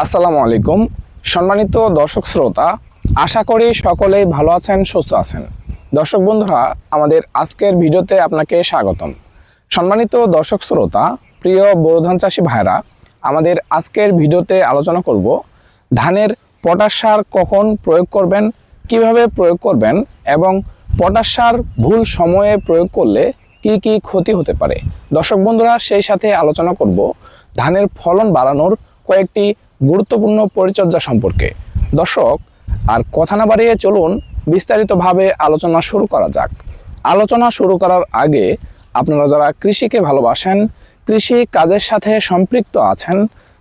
আসসালামু আলাইকুম। সম্মানিত দর্শক শ্রোতা, আশা করি সকলেই ভালো আছেন, সুস্থ আছেন। দর্শক বন্ধুরা, আমাদের আজকের ভিডিওতে আপনাকে স্বাগতম। সম্মানিত দর্শক শ্রোতা, প্রিয় বোরো ধান চাষি ভাইরা, আমাদের আজকের ভিডিওতে আলোচনা করব ধানের পটাশ সার কখন প্রয়োগ করবেন, কিভাবে প্রয়োগ করবেন এবং পটাশ সার ভুল সময়ে প্রয়োগ করলে কি কি ক্ষতি হতে পারে। দর্শক বন্ধুরা, সেই সাথে আলোচনা করব ধানের ফলন বাড়ানোর কয়েকটি গুরুত্বপূর্ণ পরিচর্যা সম্পর্কে। দর্শক, আর কথা না বাড়িয়ে চলুন বিস্তারিতভাবে আলোচনা শুরু করা যাক। আলোচনা শুরু করার আগে আপনারা যারা কৃষিকে ভালোবাসেন, কৃষি কাজের সাথে সম্পৃক্ত আছেন,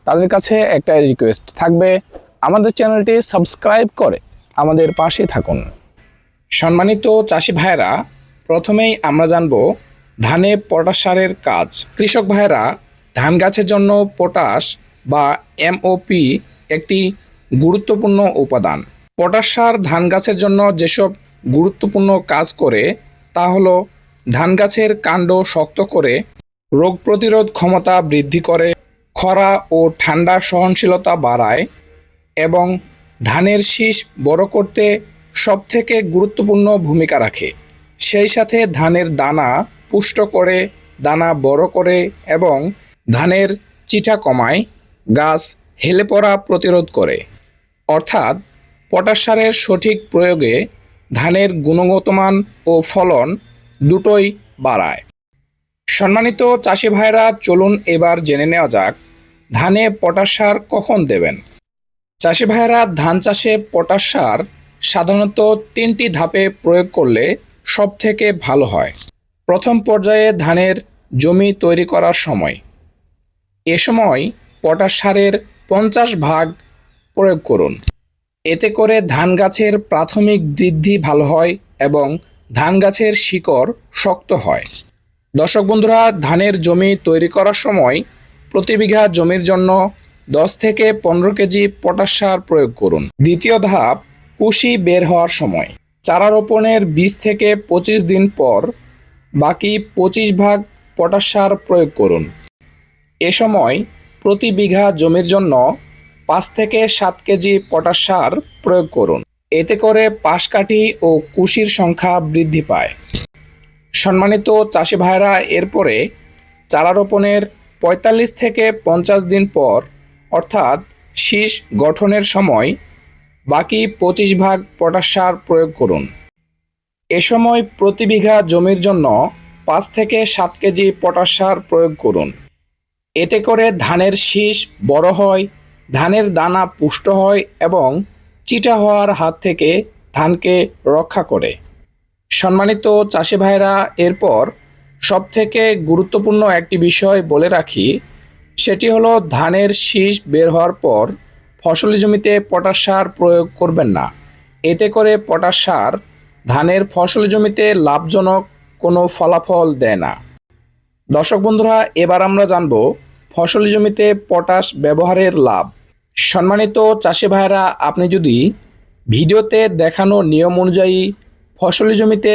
তাদের কাছে একটা রিকোয়েস্ট থাকবে, আমাদের চ্যানেলটি সাবস্ক্রাইব করে আমাদের পাশে থাকুন। সম্মানিত চাষি ভাইরা, প্রথমেই আমরা জানব ধানে পটাশ সারের কাজ। কৃষক ভাইরা, ধান গাছের জন্য পটাশ বা এমওপি একটি গুরুত্বপূর্ণ উপাদান। পটাশ সার ধান গাছের জন্য যেসব গুরুত্বপূর্ণ কাজ করে তা হলো ধান গাছের কাণ্ড শক্ত করে, রোগ প্রতিরোধ ক্ষমতা বৃদ্ধি করে, খরা ও ঠান্ডা সহনশীলতা বাড়ায় এবং ধানের শীষ বড় করতে সবথেকে গুরুত্বপূর্ণ ভূমিকা রাখে। সেই সাথে ধানের দানা পুষ্ট করে, দানা বড় করে এবং ধানের চিঠা কমায়, গাছ হেলে পড়া প্রতিরোধ করে। অর্থাৎ পটাশ সারের সঠিক প্রয়োগে ধানের গুণগত মান ও ফলন দুটোই বাড়ায়। সম্মানিত চাষি ভাইরা, চলুন এবার জেনে নেওয়া যাক ধানে পটাশ সার কখন দেবেন। চাষি ভাইরা, ধান চাষে পটাশ সার সাধারণত 3টি ধাপে প্রয়োগ করলে সব থেকে ভালো হয়। প্রথম পর্যায়ে ধানের জমি তৈরি করার সময়। এ সময় পটাশ সারের 50 ভাগ প্রয়োগ করুন। এতে করে ধান গাছের প্রাথমিক বৃদ্ধি ভালো হয় এবং ধান গাছের শিকড় শক্ত হয়। দর্শক বন্ধুরা, ধানের জমি তৈরি করার সময় প্রতি বিঘা জমির জন্য 10 থেকে 15 কেজি পটাশ সার প্রয়োগ করুন। দ্বিতীয় ধাপ, কুশি বের হওয়ার সময়। চারা রোপণের 20 থেকে 25 দিন পর বাকি 25 ভাগ পটাশ সার প্রয়োগ করুন। এ সময় প্রতি বিঘা জমির জন্য 5 থেকে 7 কেজি পটাশ সার প্রয়োগ করুন। এতে করে পাশকাঠি ও কুশির সংখ্যা বৃদ্ধি পায়। সম্মানিত চাষি ভাইরা, এরপরে চারা রোপণের 45 থেকে 50 দিন পর অর্থাৎ শীষ গঠনের সময় বাকি 25 ভাগ পটাশ সার প্রয়োগ করুন। এ সময় প্রতি বিঘা জমির জন্য 5 থেকে 7 কেজি পটাশ সার প্রয়োগ করুন। এতে করে ধানের শীষ বড় হয়, ধানের দানা পুষ্ট হয় এবং চিটা হওয়ার হাত থেকে ধানকে রক্ষা করে। সম্মানিত চাষি ভাইরা, এরপর সবথেকে গুরুত্বপূর্ণ একটি বিষয় বলে রাখি, সেটি হলো ধানের শীষ বের হওয়ার পর ফসলি জমিতে পটাশ সার প্রয়োগ করবেন না। এতে করে পটাশ সার ধানের ফসলি জমিতে লাভজনক কোনো ফলাফল দেয় না। দর্শক বন্ধুরা, এবার আমরা জানব ফসলি জমিতে পটাশ ব্যবহারের লাভ। সম্মানিত চাষি ভাইরা, আপনি যদি ভিডিওতে দেখানো নিয়ম অনুযায়ী ফসলি জমিতে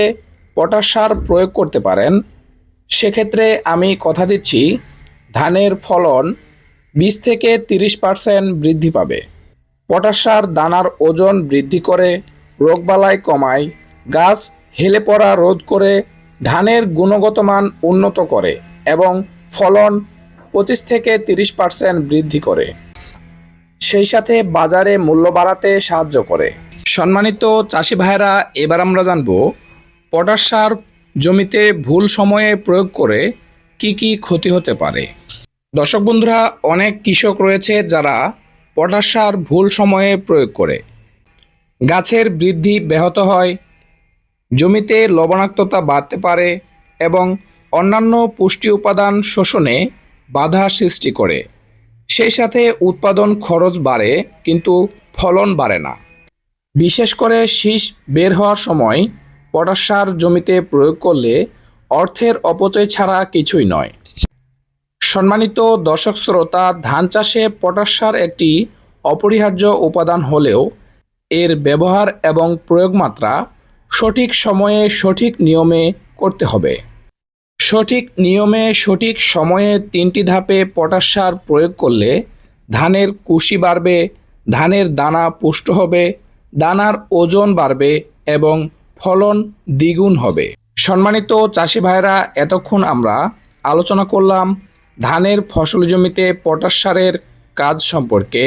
পটাশ সার প্রয়োগ করতে পারেন, সেক্ষেত্রে আমি কথা দিচ্ছি ধানের ফলন 20 থেকে 30% বৃদ্ধি পাবে। পটাশ সার দানার ওজন বৃদ্ধি করে, রোগবালাই কমায়, গাছ হেলে পড়া রোধ করে, ধানের গুণগত মান উন্নত করে এবং ফলন 25 থেকে 30% বৃদ্ধি করে। সেই সাথে বাজারে মূল্য বাড়াতে সাহায্য করে। সম্মানিত চাষি ভাইরা, এবার আমরা জানব পটাশ সার জমিতে ভুল সময়ে প্রয়োগ করে কি কি ক্ষতি হতে পারে। দর্শক বন্ধুরা, অনেক কৃষক রয়েছে যারা পটাশ সার ভুল সময়ে প্রয়োগ করে গাছের বৃদ্ধি ব্যাহত হয়, জমিতে লবণাক্ততা বাড়তে পারে এবং অন্যান্য পুষ্টি উপাদান শোষণে বাধা সৃষ্টি করে। সেই সাথে উৎপাদন খরচ বাড়ে কিন্তু ফলন বাড়ে না। বিশেষ করে শীষ বের হওয়ার সময় পটাশ সার জমিতে প্রয়োগ করলে অর্থের অপচয় ছাড়া কিছুই নয়। সম্মানিত দর্শক শ্রোতা, ধান চাষে পটাশ সার একটি অপরিহার্য উপাদান হলেও এর ব্যবহার এবং প্রয়োগ মাত্রা সঠিক সময়ে সঠিক নিয়মে করতে হবে। সঠিক নিয়মে সঠিক সময়ে 3টি ধাপে পটাশ সার প্রয়োগ করলে ধানের কুশি বাড়বে, ধানের দানা পুষ্ট হবে, দানার ওজন বাড়বে এবং ফলন দ্বিগুণ হবে। সম্মানিত চাষি ভাইরা, এতক্ষণ আমরা আলোচনা করলাম ধানের ফসল জমিতে পটাশ সারের কাজ সম্পর্কে।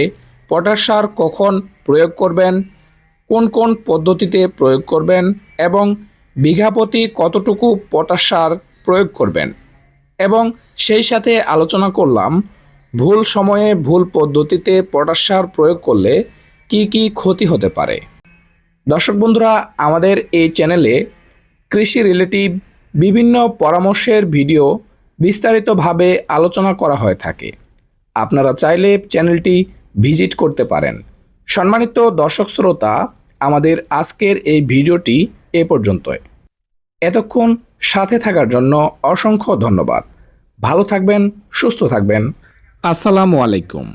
পটাশ সার কখন প্রয়োগ করবেন, কোন কোন পদ্ধতিতে প্রয়োগ করবেন এবং বিঘা প্রতি কতটুকু পটাশ সার প্রয়োগ করবেন, এবং সেই সাথে আলোচনা করলাম ভুল সময়ে ভুল পদ্ধতিতে পটাশ সার প্রয়োগ করলে কি কি ক্ষতি হতে পারে। দর্শক বন্ধুরা, আমাদের এই চ্যানেলে কৃষি রিলেটিভ বিভিন্ন পরামর্শের ভিডিও বিস্তারিতভাবে আলোচনা করা হয়ে থাকে। আপনারা চাইলে চ্যানেলটি ভিজিট করতে পারেন। সম্মানিত দর্শক শ্রোতা, আমাদের আজকের এই ভিডিওটি এ পর্যন্তই। এতক্ষণ সাথে থাকার জন্য অসংখ্য ধন্যবাদ। ভালো থাকবেন, সুস্থ থাকবেন। আসসালামু আলাইকুম।